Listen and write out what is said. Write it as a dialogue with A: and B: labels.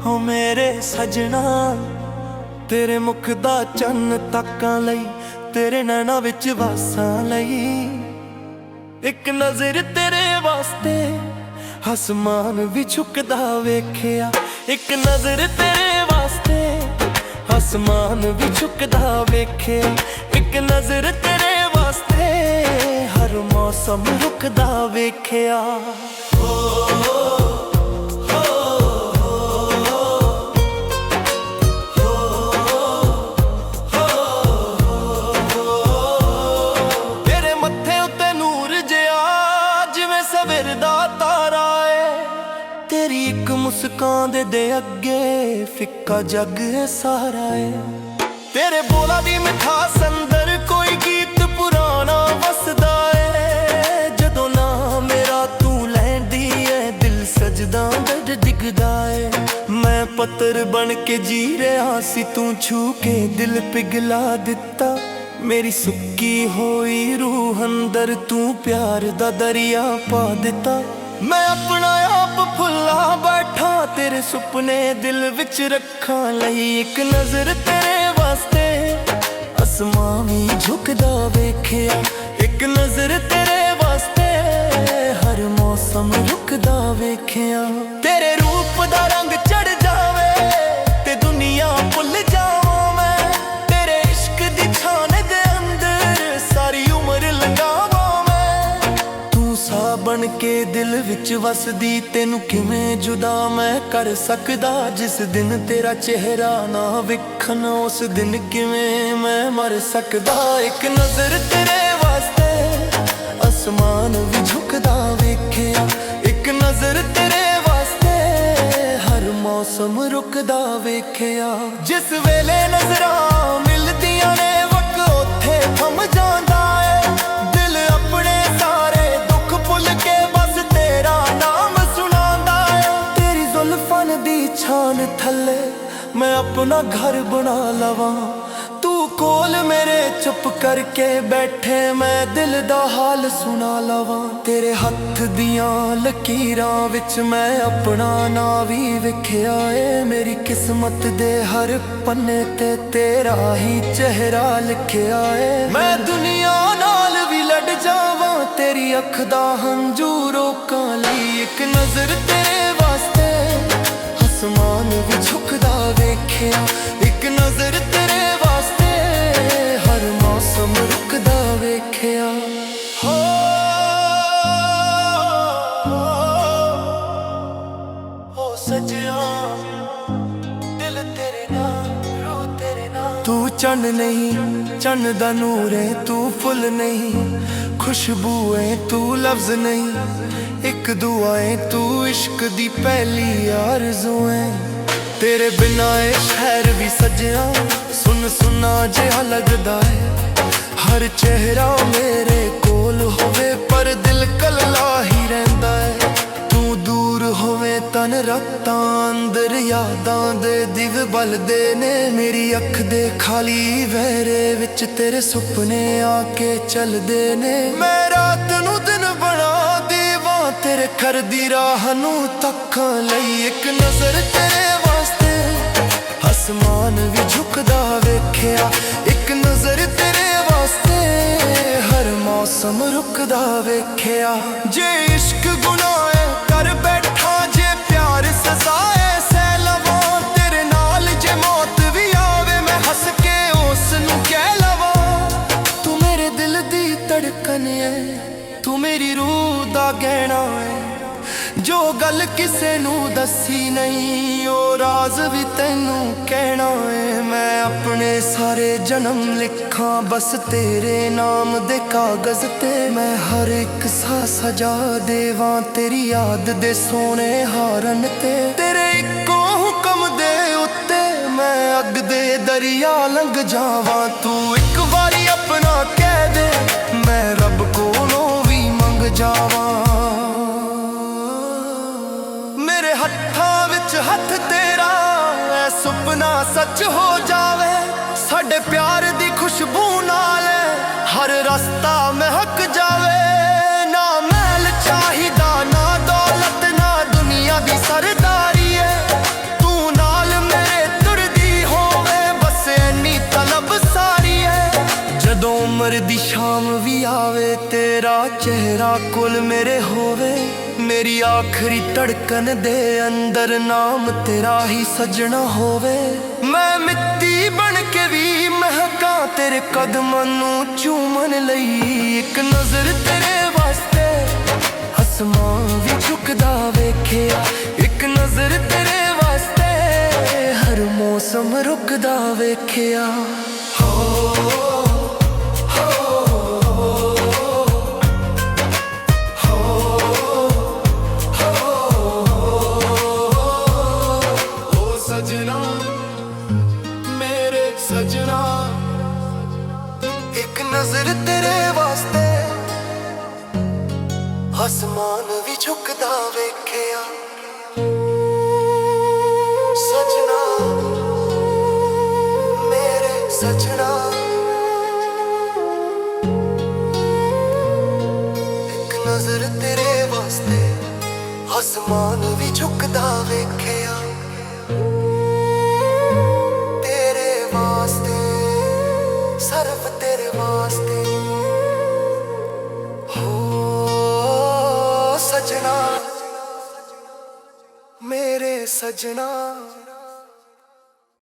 A: हो मेरे सजना तेरे मुख दा चन्न तकां लई, तेरे नैना विच वासां लई। एक नजर तेरे वास्ते आसमान भी झुकदा वेखिया, एक नजर तेरे वास्ते आसमान भी झुकदा वेखिया। एक नजर तेरे वास्ते हर मौसम रुकदा वेखिया। सवेर दा तारा है तेरी एक मुस्कान दे अगे फिक्का जग है सारा है। तेरे बोला दी मिठास अंदर कोई गीत पुराना वसदा है। जदों ना मेरा तू लैंदी है दिल सजदा दर्द डिगदा है। मैं पत्थर बन के जी रहा सी तू छू के दिल पिघला दिता। मेरी सुक्की होई रूह अंदर तू प्यार दा दरिया पा दिता। मैं अपना आप फुल्ला बैठा तेरे सुपने दिल विच रखा लई। एक नजर तेरे वास्ते आसमान भी झुकदा वेखिया। एक नजर तेरे वास्ते हर मौसम रुकदा वेखिया। तेरे रूप दा रंग चढ़ जावे ते दुनिया भुल जावां मैं। तेरे इश्क दी छान बन के दिल विच वसदी तेनू किवें जुदा मैं कर सकदा। जिस दिन तेरा चेहरा ना विखन उस दिन किवें मैं मर सकदा। एक नजर तेरे वास्ते आसमान भी झुकदा वेखिया। एक नजर तेरे वास्ते हर मौसम रुकदा वेखिया। जिस वेले नजरां मिलदियां ने वक्त उत्थे थम जांदा है। दिल अपने सारे भुल के बस तेरा नाम सुनांदा है। तेरी जुल्फां दी छान थल्ले मैं अपना घर बना लवां। तू कोल मेरे चुप करके बैठे मैं दिल दा हाल सुना लवां। तेरे हत्थ दियां लकीरां विच मैं अपना ना भी वेखिया है। मेरी किस्मत दे हर पन्ने ते तेरा ही चेहरा लिखिया है। मैं दुनिया नाल भी लड़ जावां तेरी अख दा हंझू रोकां लई। एक नजर तेरे वास्ते आसमान भी झुकदा वेखिया। एक नजर तेरे वास्ते हर मौसम रुकदा वेखिया। हो सजिया दिल तेरे नाल रूह तेरे नाल। तू चन्न नहीं चन्न दा नूर है तू फुल नहीं। खुशबू है तू लफ्ज नहीं। एक दुआ है तू इश्क दी पहली आरज़ू है। तेरे बिना ए शहर भी सजिया सुन सुना जिहा लगदा है। हर चेहरा मेरे कोल होवे पर दिल कल्ला ही रहिंदा है। तू दूर होवे तन रातां अंदर यादां दे दिव बलदे ने। मेरी अख दे खाली वहरे विच तेरे सुपने आके चलदे ने। मैं रात नू दिन बना देवां तेरे घर दी राह नू तक्कां लई। एक नजर तेरे वास्ते आसमान भी झुकदा वेखिया। एक नजर तेरे वास्ते हर मौसम रुकदा वेखिया। जे इश्क गुनाह है कर बैठा जे प्यार सजा है सह लवां। तेरे नाल जे मौत भी आवे मैं हंस के उस नू कह लवां। तू मेरे दिल दी धड़कन है तू मेरी रूह दा गहना है। जो गल किसे नू दसी नहीं ओ राज भी तैनू कहना है। मैं अपने सारे जन्म लिखा बस तेरे नाम दे कागज ते। मैं हर एक सा सजा देवां तेरी याद दे सोने हारन ते। तेरे इक्को हुक्म दे उत्ते मैं अग दे दरिया लंघ जावां। तू एक बारी अपना कह दे मैं रब कोलों भी मंग जावां। मेरे हत्थां विच हत्थ तेरा ऐ सुपना सच हो जावे। साडे प्यार दी खुशबू नाल हर रास्ता महक जावे। ना महल चाहिदा ना दौलत ना दुनिया दी सरदारी है। तू ना ਉਮਰ ਦੀ ਸ਼ਾਮ ਵੀ ਆਵੇ, ਤੇਰਾ ਚਿਹਰਾ ਕੋਲ ਮੇਰੇ ਹੋਵੇ। ਮੇਰੀ ਆਖਰੀ ਧੜਕਨ ਦੇ ਅੰਦਰ ਨਾਮ ਤੇਰਾ ਹੀ ਸਜਣਾ ਹੋਵੇ। ਮੈਂ ਮਿੱਟੀ ਬਣ ਕੇ ਵੀ ਮਹਿਕਾਂ ਤੇਰੇ ਕਦਮਾਂ ਨੂੰ ਚੂਮਣ ਲਈ। ਇੱਕ ਨਜ਼ਰ ਤੇਰੇ ਵਾਸਤੇ ਅਸਮਾਨ ਵੀ ਝੁਕਦਾ ਵੇਖਿਆ। ਇੱਕ ਨਜ਼ਰ ਤੇਰੇ ਵਾਸਤੇ ਹਰ ਮੌਸਮ ਰੁਕਦਾ ਵੇਖਿਆ। ਸਜਣਾ ਮੇਰੇ ਸਜਣਾ, ਇੱਕ ਨਜ਼ਰ ਤੇਰੇ ਵਾਸਤੇ ਅਸਮਾਨ ਵੀ ਝੁਕਦਾ ਵੇਖਿਆ। ਸਜਣਾ ਮੇਰੇ ਸਜਣਾ, ਇੱਕ ਨਜ਼ਰ ਤੇਰੇ ਵਾਸਤੇ ਅਸਮਾਨ ਵੀ ਝੁਕਦਾ ਵੇਖਿਆ। सिर्फ तेरे वास्ते हो सजना मेरे सजना।